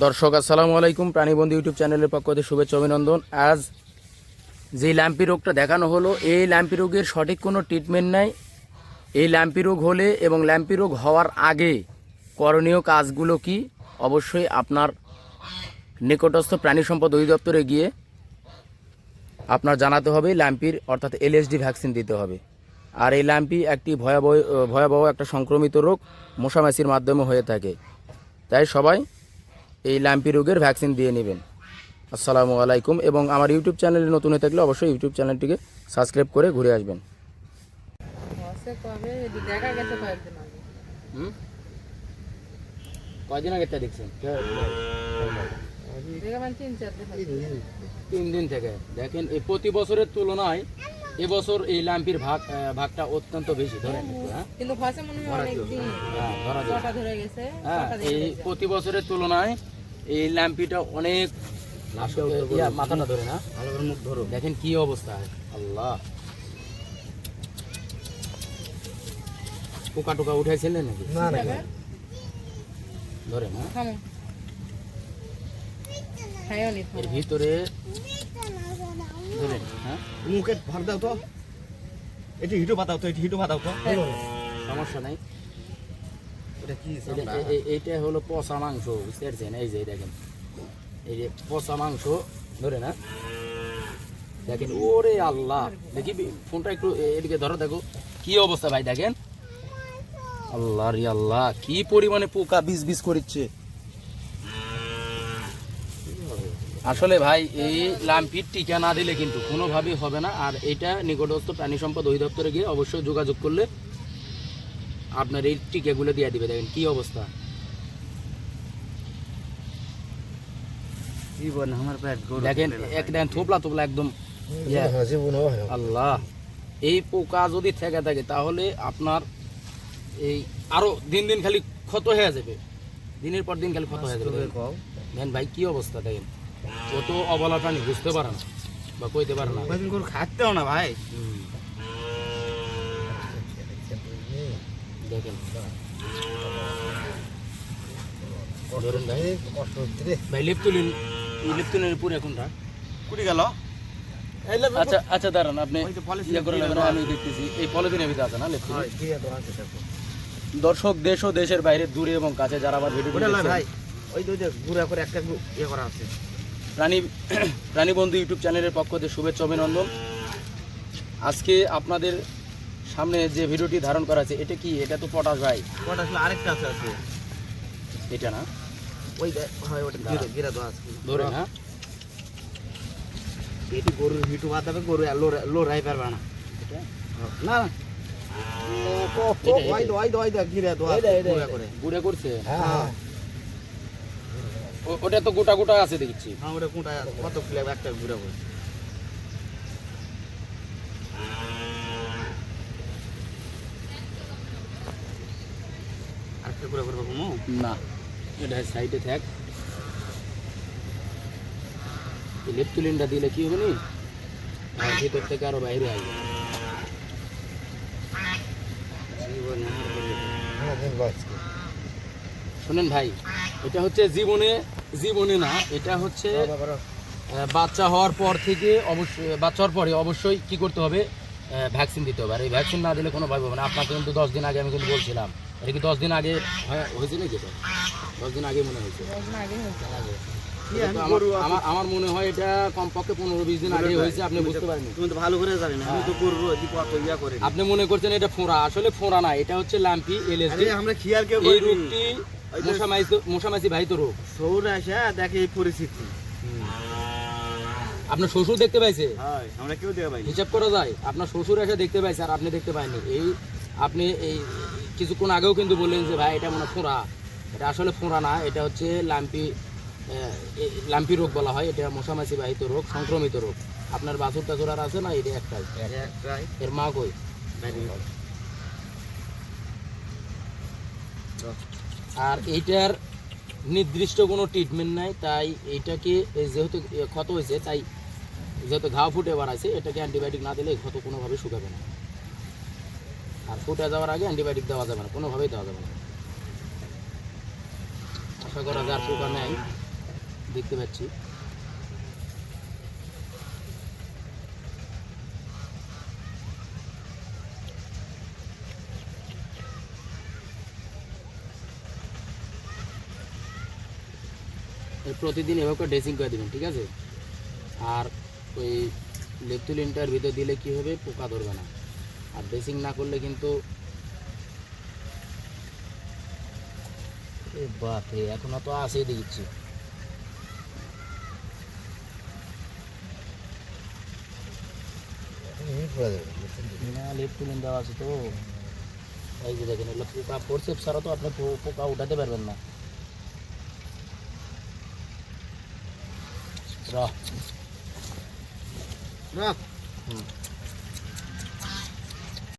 দর্শক আসসালামু আলাইকুম, প্রাণীবন্ধু ইউটিউব চ্যানেলের পক্ষ থেকে শুভেচ্ছা অভিনন্দন। আজ যে ল্যাম্পি রোগটা দেখানো হলো, এই ল্যাম্পি রোগের সঠিক কোনো ট্রিটমেন্ট নাই। এই ল্যাম্পি রোগ হলে এবং ল্যাম্পি রোগ হওয়ার আগে করণীয় কাজগুলো কি, অবশ্যই আপনার নিকটস্থ প্রাণী সম্পদ অধিদপ্তরে গিয়ে আপনার জানাতে হবে। ল্যাম্পির অর্থাৎ LSD ভ্যাকসিন দিতে হবে। আর এই ল্যাম্পি একটি ভয়াবহ একটা সংক্রমিত রোগ, মশামাছির মাধ্যমে হয়ে থাকে। তাই সবাই এই ল্যাম্পি রোগের ভ্যাকসিন দিয়ে নেবেন। আসসালামু আলাইকুম। এবং আমার ইউটিউব চ্যানেলে নতুন হয়ে থাকলে অবশ্যই ইউটিউব চ্যানেলটিকে সাবস্ক্রাইব করে ঘুরে আসবেন। কয়দিন আগে দেখছেন? 3 দিন থেকে। দেখেন, এই প্রতি বছরের তুলনায় এবছর এই ল্যাম্পির ভাগটা অত্যন্ত বেশি। ধরেন এই প্রতি বছরের তুলনায় এই ল্যাম্পিটা অনেক মাথাটা ধরে না, মুখ ধরো, দেখেন কি অবস্থা। আল্লাহ, পোকা টোকা উঠাইছিলেন নাকি? ধরে না, এর ভিতরে ধরেন। হ্যাঁ, মুখে ভর দাও তো, এটি হিটু পাতাও তো, এটি হিটু পাতাও তো, সমস্যা নাই। এটা কি? এইটা হলো পচা মাংস, বুঝতে পারছেন? এই যে দেখেন, এই যে পচা মাংস ধরে না, দেখেন। ওরে আল্লাহ, দেখি ফোনটা একটু এদিকে ধরো, দেখো কি অবস্থা ভাই। দেখেন, আল্লাহ রে আল্লাহ, কি পরিমাণে পোকা বিজ করিচ্ছে। আসলে ভাই, এই ল্যাম্পির টিকা না দিলে কিন্তু কোনোভাবেই হবে না। আর এটা নিকটস্থ প্রাণী সম্পদ অধিদপ্তরে গিয়ে অবশ্যই যোগাযোগ করলে আপনার এই টিকাগুলো দিয়ে দিবে। দেখেন কি অবস্থা। দেখেন, একদম থোপলা একদম। আল্লাহ, এই পোকা যদি থেকে থাকে তাহলে আপনার এই আরো দিন দিন খালি ক্ষত হয়ে যাবে, দিনের পর দিন খালি ক্ষত হয়ে যাবে। দেখেন ভাই কি অবস্থা। দেখেন, কত অবলা প্রাণী বুঝতে পারে না বা কইতে পারে না, খাটতেও না ভাই। দেখেন ধরেন ভাই, ভাই লিপ্তুলিন পুরো এখনটা কুড়ি গেল। আচ্ছা আচ্ছা, দাঁড়ান, আপনি করে নেবেন, আমি দেখতেছি। এই পলিথিনের ভিতরে আছে না লিপ্তুলিন। দর্শক, দেশ ও দেশের বাইরে, দূরে এবং কাছে যারা আমার ভিডিও ভাই, ওই দুইটা গুঁড়া করে একটা ইয়ে করা আছে। প্রাণীবন্ধু ইউটিউব চ্যানেলের পক্ষ থেকে শুভেচ্ছা অভিনন্দন। আজকে আপনাদের সামনে যে ভিডিওটি ধারণ করা আছে, এটা কি? এটা তো পটাশ ভাই। পটাশ আরেকটা আছে, এটা না, ওই হয় ওটা গিরা দেওয়া আছে। ধরে না, এটি গরুর হিটু বাঁধাবে, গরু লোড়াই পারবে না। এটা না না, গুঁড়া করছে। ওটা তো গোটা গোটা আছে দেখছি। ওটা কোনটা কত ফ্লেভ একটা গুঁড়া করে। আরেকটা গুঁড়া করবো না, এটা সাইডে থাক। লেপটুলিনটা দিলে কি হবে নি, ভিতর থেকে আরো বাইরে আসবে। শোনেন ভাই, এটা হচ্ছে জীবনে না, এটা হচ্ছে বাচ্চা হওয়ার পর থেকে বাচ্চা হওয়ার পরে অবশ্যই কি করতে হবে, ভ্যাকসিন দিতে হবে। আর এই ভ্যাকসিন না দিলে কোনোভাবে হবে না। আপনাকে কিন্তু 10 দিন আগে আমি কিন্তু বলছিলাম। এটা কি 10 দিন আগে হয়েছে নাকি? 10 দিন আগে মনে হয়েছে। আমার মনে হয় এটা কমপক্ষে 15-20 দিন আগে হয়েছে। আপনি বুঝতে পারেন, তুমি তো ভালো করে জানি না, আমি তো করবো ইয়া করে। আপনি মনে করছেন এটা ফোঁড়া, আসলে ফোঁড়া না, এটা হচ্ছে ল্যাম্পি LSD। আমরা খেয়াল কেউ এই রোগটি মশামাছি বাহিত রোগ। শহরে আসে দেখে এই পরিস্থিতি। আপনার শ্বশুর দেখতে পাইছে? আমরা কেউ দেখতে পাইনি। হিসাব করা যায়, আপনার শ্বশুর এসে দেখতে পাইছে আর আপনি দেখতে পাইনি। আপনি এই কিছুক্ষণ আগেও কিন্তু বললেন যে ভাই এটা মনে ফোঁড়া। এটা আসলে ফোঁড়া না, এটা হচ্ছে ল্যাম্পি রোগ বলা হয়। এটা মশামাছি বাহিত রোগ, সংক্রমিত রোগ। আপনার বাছুর টাছুর আর আছে না? এটা একটাই। এর মা কই? আর এইটার নির্দিষ্ট কোনো ট্রিটমেন্ট নাই। তাই এইটাকে যেহেতু ক্ষত হয়েছে, তাই যেহেতু ঘা ফুটে বাড়াইছে, এটাকে অ্যান্টিবায়োটিক না দিলে ক্ষত কোনোভাবে শুকাবে না। আর ফুটে যাওয়ার আগে অ্যান্টিবায়োটিক দেওয়া যাবে না, কোনোভাবেই দেওয়া যাবে না। আশা করা যায় আর পোকা নেই, দেখতে পাচ্ছি। প্রতিদিন এভাবে করে ড্রেসিং করে দেবেন, ঠিক আছে? আর ওই লেপথুলিনটার ভিতর দিলে কি হবে, পোকা ধরবে না। আর ড্রেসিং না করলে কিন্তু বাপরে এখনো তো আসেই দেখছি। না লেপথুলিন দেওয়া আছে তো, এই যে দেখেন এগুলো পোকা ফোরসেপ ছাড়া তো আপনি পোকা উঠাতে পারবেন না। রাখ রাখ। হুম